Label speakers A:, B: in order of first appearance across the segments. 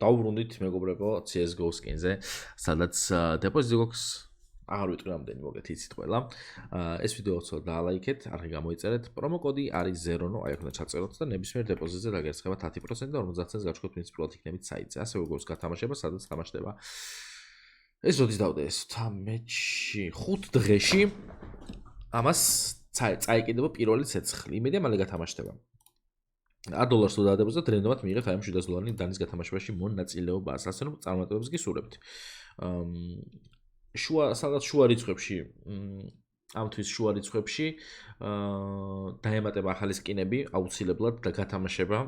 A: დავბრუნდით მეგობრებო CS:GO skin-ზე, სადაც დეპოზიტი გვაქვს, აღარ ვიტყვი რამდენი მოგეთ იცით ყველა. ეს ვიდეო ცოტა დაალაიქეთ, არხი გამოიწერეთ. პრომო კოდი არის 0, აი აქ უნდა ჩაწეროთ და ნებისმიერ დეპოზიტზე დაგერცხება 10% და 50 ცენტს გაჩვენოთ პრინციპულად იქნებით საიტზე. ასევე გვაქვს გათამაშება, სადაც თამაშდება. ეს როდის დავდე ეს 5 დღეში ამას წაიკიდება პირველი ცეცხლი. იმედია მალე გათამაშდება. $10 თუ დაადებოთ, რენდომად მიიღეთ აი ამ $7 დანის გათამაშებაში მონაწილეობას. ასე რომ წარმატებებს გისურვებთ. სადაც შუა რიცხვებში ამ თვის შუა რიცხვებში დაემატება ახალი სკინები აუცილებლად და გათამაშება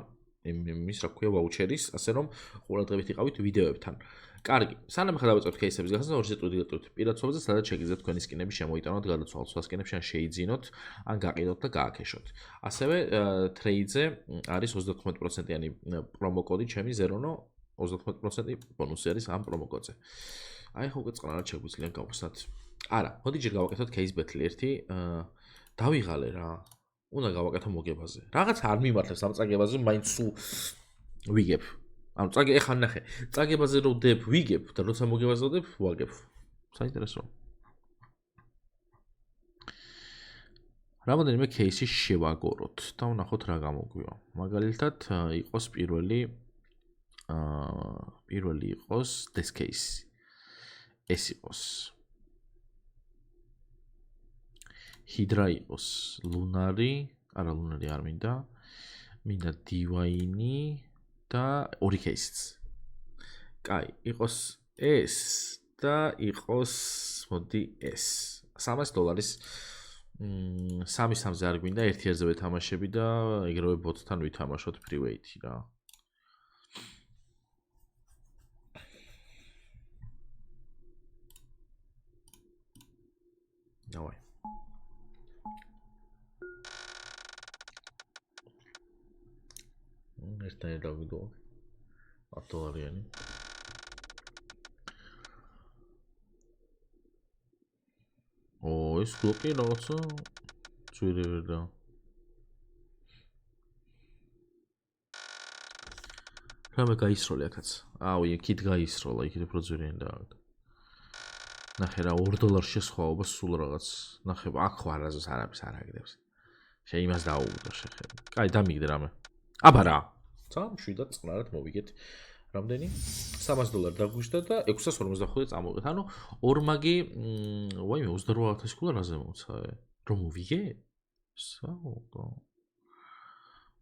A: იმის რა ქვია ვაუჩერის, ასე რომ ყურადღებით იყავით ვიდეოებთან. კარგი, სანამ ხა დავიწყებთ кейსების გახსნა, ორ ზეტყვი დაგეტყვით პირადსხმაზე, სადაც შეგიძლიათ თქვენი სკინები შემოიტანოთ, გადაცვალოთ სხვა სკინებში, ან შეიძინოთ, ან გაყიდოთ და გააქეშოთ. ასევე ტრეიდზე არის 99%-იანი პრომო კოდი, ჩემი 0 99% ბონუსი არის ამ პრომო კოდზე. აი ხო გეწყნარად შეგვიძლია გავხსნათ. არა, მოდი ჯერ გავაკეთოთ кейს ბეთლი ერთი, დავიღალე რა. უნდა გავაკეთო მოგებაზე. რაღაც არ მიმართებს ამ წაგებაზე, მაინც სულ ვიგებ. ანუ წაგე ეხლა ნახე, წაგებაზე რო ვდებ, ვიგებ და როცა მოგებაზე ვდებ, ვაგებ. საინტერესო. რამოდენიმე кейსი შევაგოროთ და ვნახოთ რა გამოგვია. მაგალითად, იყოს პირველი იყოს this case. ეს იყოს ჰიდრა იყოს ლუნარი, არა ლუნარი არ მინდა. მინდა დივაინი და ორი кейსიც. კაი, იყოს ეს და იყოს მოდი ეს. $300 3-3-ზე არ გვინდა, 1-1-ზე ვეთამაშები და ეგრევე ბოტთან ვითამაშოთ ფრივეითი რა. დავაი. ერთანი დავიდო. $10-იანი. ეს ბლოკი რაღაცა ძვირებდა. რამე გაისროლე აქაც. აუ, იქით გაისროლა, იქით უფრო ძვირიანი დააგდა. ნახე რა $2 სხვაობა სულ რაღაც. ნახე, აქ ხო არაზოს არაფერს არ აგდებს. შე იმას დაუგდო შეხები. კაი, დამიგდე რამე. აბა რა. მშვიდად წყნარად მოვიგეთ. რამდენი? $300 დაგვიშთა და 655 წამოვიღეთ. ანუ ორმაგი, ვაიმე 28,000 კულა რაზე მოცა? რომ მოვიგე? საუბო.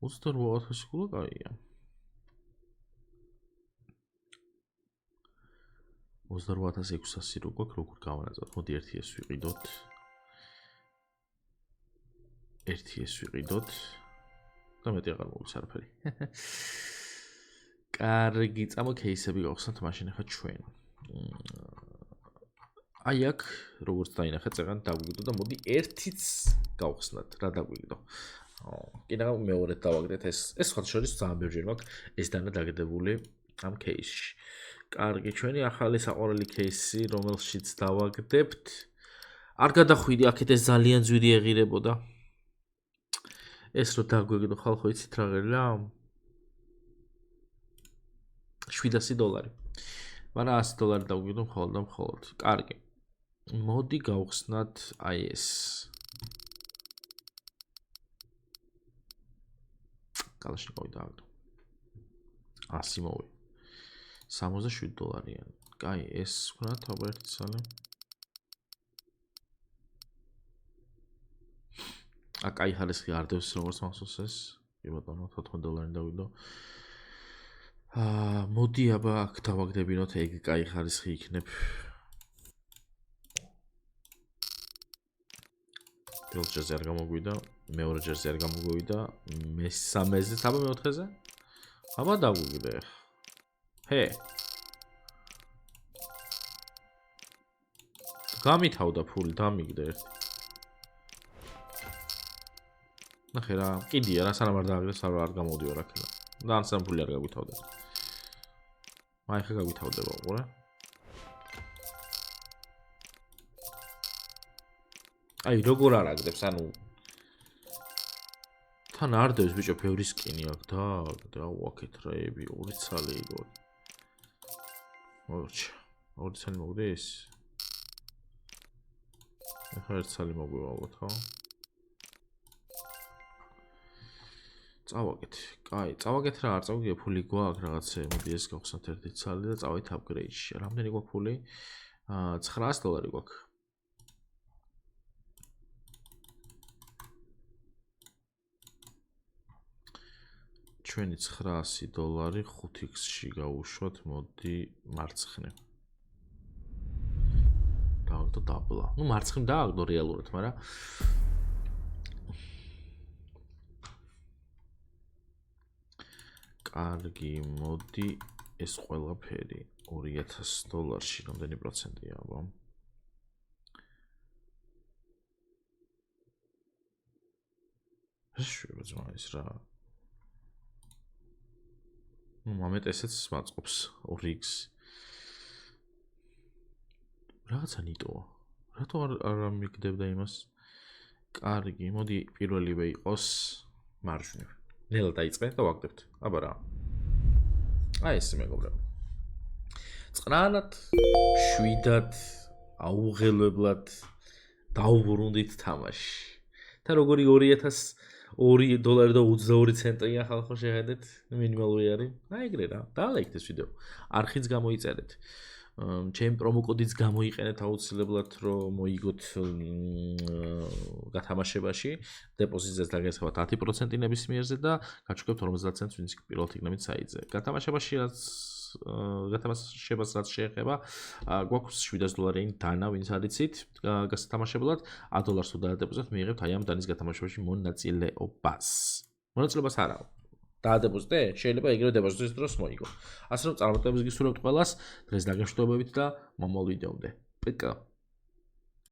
A: 28,000 კულა კაია. 28,600 რო გვაქვს, როგორ გავანაწილოთ? მოდი ერთი ეს ვიყიდოთ. და მეტი აღარ მოვლის არაფერი. კარგი, წამო кейსები გავხსნათ მაშინ ახლა ჩვენ. აი აქ როგორც დაინახეთ, წეგან დაგვიგდო და მოდი ერთიც გავხსნათ. რა დაგვიგდო? კიდევ მეორედ დავაგდეთ ეს სხვა შორის ძალიან ბევრჯერ მაქვს ეს დანა დაგდებული ამ кейსში. კარგი, ჩვენი ახალი საყვარელი кейსი, რომელშიც დავაგდებთ. არ გადახვიდი, აქეთ ეს ძალიან ძვირი ეღირებოდა. ეს რო დაგვიგდო ხალხო, იცით რა ღერია? $700. მაგრამ $100 დავგვიგდო მხოლოდ და მხოლოდ. კარგი. მოდი გავხსნათ აი ეს. კალაშნიკოვი დააგდო. 100 მოვი. $67. კაი, ეს ვქნათ აბა ერთი სალი. კაი ხარისხი არ დევს როგორც მახსოვს ეს. კი ბატონო, $14 დავიდო. მოდი აბა აქ დავაგდებინოთ, ეგ კაი ხარისხი იქნებ. პირველ ჯერზე არ გამოგვიდა, მეორე ჯერზე არ გამოგვიდა, მესამეზე, აბა მეოთხეზე? აბა დაგვიგდე. ჰე. გამითავდა ფული, დამიგდე ერთი. ნახე რა, კიდია რა, სანამ არ დააგდეს, არ გამოდიო რა ქელა. და ან სამ ფული არ გაგვითავდა. აი ხა გაგვითავდება, უყურე. აი როგორ არ აგდებს, ანუ თან არ დევს ბიჭო, ბევრი სკინი აქვს და აუ აქეთ რაები, ორი ცალი იყო. მოვირჩა. ორი ცალი მოგდის? ახლა ერთ ცალი მოგვივალოთ, ხო? წავაგეთ. კაი, წავაგეთ რა, არ წავაგეთ ფული გვაქვს რაღაცე. მოდი ეს გავხსნათ ერთი ცალი და წავით upgrade-ში. რამდენი გვაქვს ფული? $900 გვაქვს. ჩვენი $900 5x-ში გავუშვათ, მოდი მარცხნე. დავაგდო დაბლა. ნუ მარცხნე დააგდო რეალურად, მაგრამ კარგი, მოდი ეს ყველაფერი $2000-ში რამდენი პროცენტია, აბა? შევა ძმაის რა. ნუ მომენტ ესეც მაწყობს 2x. რაღაცა ნიტოა. რატო არ მიგდებდა იმას? კარგი, მოდი პირველივე იყოს მარჯვნივ. ნელა დაიწყე და ვაგდებთ. აბა რა. აი ეს მეგობრებო. წყნარად, შვიდად, აუღელებლად დაუბრუნდით თამაში. და როგორი $2022 ხალხო შეხედეთ, მინიმალური არის. აი ეგრე რა. დალაიქეთ ეს ვიდეო. არხიც გამოიწერეთ. ჩემ პრომოკოდიც გამოიყენეთ აუცილებლად რომ მოიგოთ გათამაშებაში დეპოზიტზე დაგესხავთ 10% ნებისმიერზე და გაჩვენებთ 50 ცენტს ვინც პირველ თიგნებით საიტზე. გათამაშებას რაც შეეხება გვაქვს $700 დანა ვინც არიცით გასათამაშებლად $10 თუ დაადეპოზიტოთ მიიღებთ აი ამ დანის გათამაშებაში მონაწილეობას. მონაწილეობას არა. დაადეპოზიტე, შეიძლება იგივე დეპოზიტის დროს მოიგო. ასე რომ წარმატებებს გისურვებთ ყველას, დღეს დაგემშვიდობებით და მომავალ ვიდეომდე. პიკა.